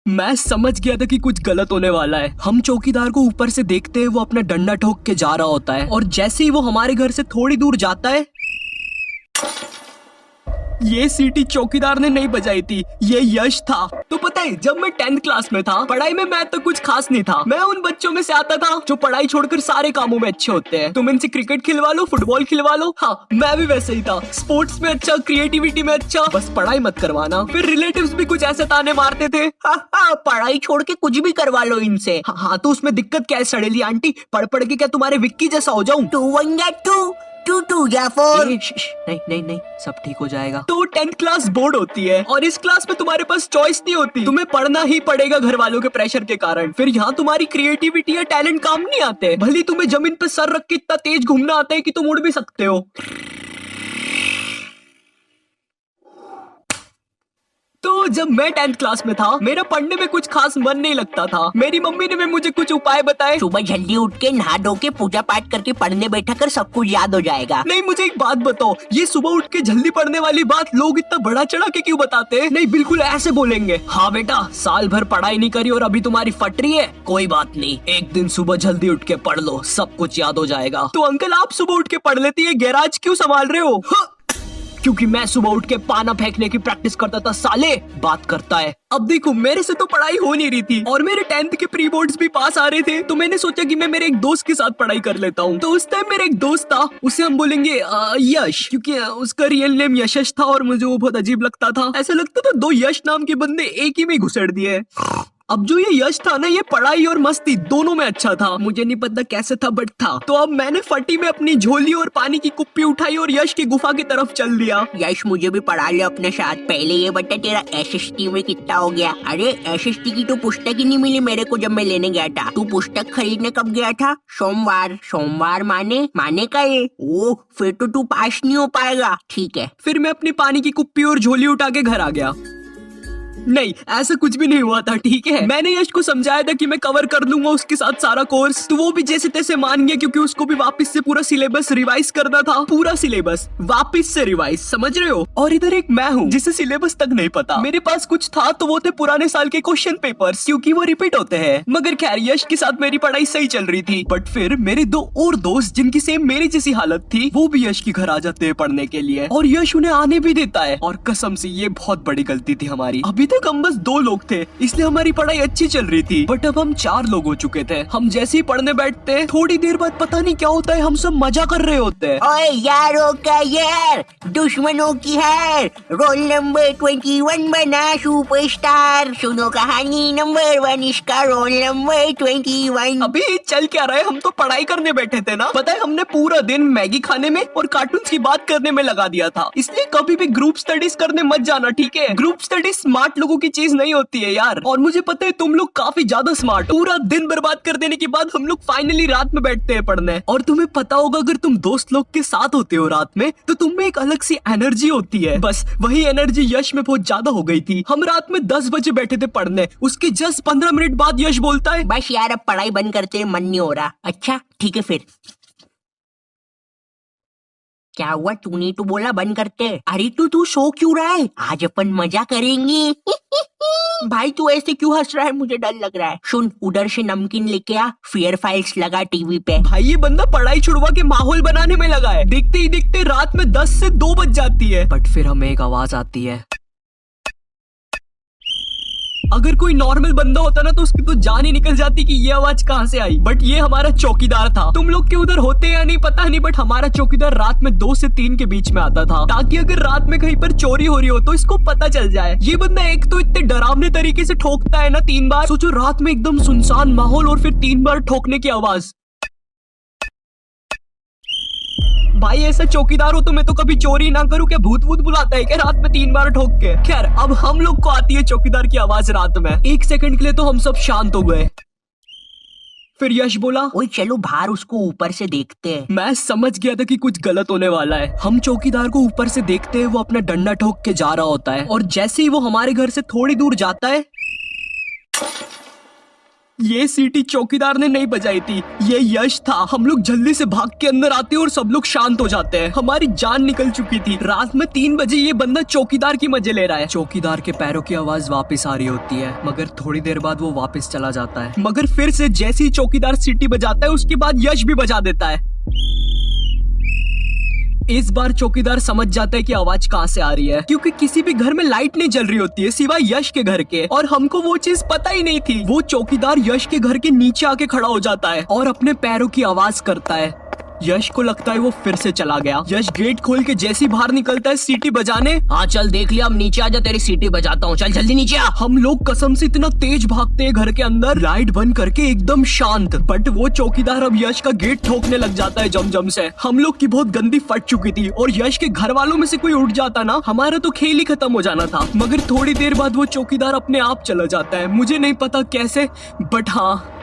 मैं समझ गया था कि कुछ गलत होने वाला है। हम चौकीदार को ऊपर से देखते हैं, वो अपना डंडा ठोक के जा रहा होता है और जैसे ही वो हमारे घर से थोड़ी दूर जाता है, ये सीटी चौकीदार ने नहीं बजाई थी, ये यश था। तो पता है, जब मैं 10th क्लास में था, पढ़ाई में मैं तो कुछ खास नहीं था। मैं उन बच्चों में से आता था जो पढ़ाई छोड़कर सारे कामों में अच्छे होते हैं। तुम इनसे क्रिकेट खिलवा लो, फुटबॉल खिलवा लो, हाँ मैं भी वैसे ही था। स्पोर्ट्स में अच्छा, क्रिएटिविटी में अच्छा, बस पढ़ाई मत करवाना। फिर रिलेटिव्स भी कुछ ऐसे ताने मारते थे, हाँ पढ़ाई छोड़ के कुछ भी करवा लो इनसे। हाँ तो उसमें दिक्कत क्या है सड़ेली आंटी, पढ़ पढ़ के क्या तुम्हारे विक्की जैसा हो जाऊं? 2 या 4। नहीं नहीं नहीं, सब ठीक हो जाएगा। तो 10th क्लास बोर्ड होती है और इस क्लास में तुम्हारे पास चॉइस नहीं होती, तुम्हें पढ़ना ही पड़ेगा घर वालों के प्रेशर के कारण। फिर यहाँ तुम्हारी क्रिएटिविटी या टैलेंट काम नहीं आते। भले तुम्हें जमीन पे सर रख के इतना तेज घूमना आता है कि तुम उड़ भी सकते हो। तो जब मैं 10th क्लास में था, मेरा पढ़ने में कुछ खास मन नहीं लगता था। मेरी मम्मी ने भी मुझे कुछ उपाय बताए। सुबह जल्दी उठ के नहा धो के पूजा पाठ करके पढ़ने बैठा कर, सब कुछ याद हो जाएगा। नहीं, मुझे एक बात बताओ, ये सुबह उठ के जल्दी पढ़ने वाली बात लोग इतना बड़ा चढ़ा के क्यों बताते हैं? नहीं, बिल्कुल ऐसे बोलेंगे, हाँ बेटा साल भर पढ़ाई नहीं करी और अभी तुम्हारी फट रही है, कोई बात नहीं, एक दिन सुबह जल्दी उठ के पढ़ लो, सब कुछ याद हो जाएगा। तो अंकल, आप सुबह उठ के पढ़ लेती है, गैराज क्यों संभाल रहे हो? क्योंकि मैं सुबह उठ के पाना फेंकने की प्रैक्टिस करता था साले, बात करता है। अब देखो, मेरे से तो पढ़ाई हो नहीं रही थी और मेरे 10th के प्री बोर्ड्स भी पास आ रहे थे, तो मैंने सोचा कि मैं मेरे एक दोस्त के साथ पढ़ाई कर लेता हूँ। तो उस टाइम मेरा एक दोस्त था, उसे हम बोलेंगे यश, क्योंकि उसका रियल नेम यशश था और मुझे वो बहुत अजीब लगता था। ऐसा लगता था दो यश नाम के बंदे एक ही में घुसेड़ दिए। अब जो ये यश था ना, ये पढ़ाई और मस्ती दोनों में अच्छा था। मुझे नहीं पता कैसे था, बट था। तो अब मैंने फटी में अपनी झोली और पानी की कुप्पी उठाई और यश की गुफा की तरफ चल दिया। यश, मुझे भी पढ़ा ले अपने साथ। पहले ये बता, तेरा एसएसटी में कितना हो गया? अरे एसएसटी की तो पुस्तक ही नहीं मिली मेरे को जब मैं लेने गया था। तू पुस्तक खरीदने कब गया था? सोमवार। सोमवार माने का ये? ओह, फिर तो तू पास नहीं हो पाएगा। ठीक है। फिर मैं अपनी पानी की कुप्पी और झोली उठा के घर आ गया। नहीं, ऐसा कुछ भी नहीं हुआ था, ठीक है। मैंने यश को समझाया था कि मैं कवर कर लूंगा उसके साथ सारा कोर्स, तो वो भी जैसे तैसे मान गया, क्योंकि उसको भी वापस से पूरा सिलेबस रिवाइज करना था। पूरा सिलेबस वापस से रिवाइज, समझ रहे हो? और इधर एक मैं हूँ जिसे सिलेबस तक नहीं पता। मेरे पास कुछ था तो वो थे पुराने साल के क्वेश्चन पेपर्स, क्योंकि वो रिपीट होते हैं। मगर खैर, यश के साथ मेरी पढ़ाई सही चल रही थी। बट फिर मेरे दो और दोस्त, जिनकी सेम मेरी जैसी हालत थी, वो भी यश के घर आ जाते हैं पढ़ने के लिए, और यश उन्हें आने भी देता है। और कसम से ये बहुत बड़ी गलती थी हमारी। अभी तक हम बस 2 लोग थे, इसलिए हमारी पढ़ाई अच्छी चल रही थी। बट अब हम 4 लोग हो चुके थे। हम जैसे ही पढ़ने बैठते हैं, थोड़ी देर बाद पता नहीं क्या होता है, हम सब मजा कर रहे होते हैं। ओए यारों का यार, दुश्मनों की हार, रोल नंबर 21 बना सुपरस्टार। सुनो कहानी नंबर 1, इसका रोल नंबर 21। अभी चल क्या रहा है, हम तो पढ़ाई करने बैठे थे ना। पता है, हमने पूरा दिन मैगी खाने में और कार्टून्स की बात करने में लगा दिया था। इसलिए कभी भी ग्रुप स्टडीज करने मत जाना, ठीक है? ग्रुप स्टडीज स्मार्ट लोगों की चीज नहीं होती है यार। और मुझे पता है तुम लोग काफी ज्यादा स्मार्ट हो। पूरा दिन बर्बाद कर देने के बाद हम लोग फाइनली रात में बैठते हैं पढ़ने। और तुम्हें पता होगा, अगर तुम दोस्त लोग के साथ होते हो रात में, तो तुम में एक अलग सी एनर्जी होती है। बस वही एनर्जी यश में बहुत ज्यादा हो गई थी। हम रात में 10 बजे बैठे थे पढ़ने, उसके जस्ट 15 मिनट बाद यश बोलता है, बस यार, अब पढ़ाई बंद करते, मन नहीं हो रहा। अच्छा ठीक है फिर। क्या हुआ? तूने तो बोला बंद करते। अरे तू सो क्यों रहा है? आज अपन मजा करेंगे। भाई तू ऐसे क्यों हंस रहा है? मुझे डर लग रहा है। सुन, उधर से नमकीन लेके आ, फियर फाइल्स लगा टीवी पे। भाई ये बंदा पढ़ाई छुड़वा के माहौल बनाने में लगा है। देखते ही देखते रात में 10 से 2 बज जाती है। बट फिर हमें एक आवाज आती है। अगर कोई नॉर्मल बंदा होता ना, तो उसकी तो जान ही निकल जाती कि ये आवाज कहाँ से आई। बट ये हमारा चौकीदार था। तुम लोग के उधर होते या नहीं पता नहीं, बट हमारा चौकीदार रात में 2 से 3 के बीच में आता था, ताकि अगर रात में कहीं पर चोरी हो रही हो तो इसको पता चल जाए। ये बंदा एक तो इतने डरावने तरीके से ठोकता है ना 3 बार। सोचो, रात में एकदम सुनसान माहौल और फिर 3 बार ठोकने की आवाज। भाई ऐसा चौकीदार हो तो मैं तो कभी चोरी ना करूं। क्या भूत भूत बुलाता है क्या रात में 3 बार ठोक के? खैर, अब हम लोग को आती है चौकीदार की आवाज रात में। 1 सेकंड के लिए तो हम सब शांत हो गए। फिर यश बोला, ओए चलो बाहर उसको ऊपर से देखते हैं। मैं समझ गया था कि कुछ गलत होने वाला है। हम चौकीदार को ऊपर से देखते हैं, वो अपना डंडा ठोक के जा रहा होता है और जैसे ही वो हमारे घर से थोड़ी दूर जाता है, ये सीटी चौकीदार ने नहीं बजाई थी, ये यश था। हम लोग जल्दी से भाग के अंदर आते हैं और सब लोग शांत हो जाते हैं। हमारी जान निकल चुकी थी। रात में 3 बजे ये बंदा चौकीदार की मजे ले रहा है। चौकीदार के पैरों की आवाज वापस आ रही होती है, मगर थोड़ी देर बाद वो वापस चला जाता है। मगर फिर से जैसे ही चौकीदार सीटी बजाता है उसके बाद यश भी बजा देता है। इस बार चौकीदार समझ जाता है कि आवाज कहाँ से आ रही है, क्योंकि किसी भी घर में लाइट नहीं जल रही होती है सिवाय यश के घर के, और हमको वो चीज पता ही नहीं थी। वो चौकीदार यश के घर के नीचे आके खड़ा हो जाता है और अपने पैरों की आवाज करता है। यश को लगता है वो फिर से चला गया। यश गेट खोल के जैसे ही बाहर निकलता है सीटी बजाने। हाँ चल देख लिया, अब नीचे आजा, तेरी सीटी बजाता हूँ, चल जल्दी नीचे आ। हम लोग कसम से इतना तेज भागते हैं घर के अंदर, लाइट बंद करके एकदम शांत। बट वो चौकीदार अब यश का गेट ठोकने लग जाता है जम से। हम लोग की बहुत गंदी फट चुकी थी और यश के घर वालों में से कोई उठ जाता ना, हमारा तो खेल ही खत्म हो जाना था। मगर थोड़ी देर बाद वो चौकीदार अपने आप चला जाता है, मुझे नहीं पता कैसे, बट हाँ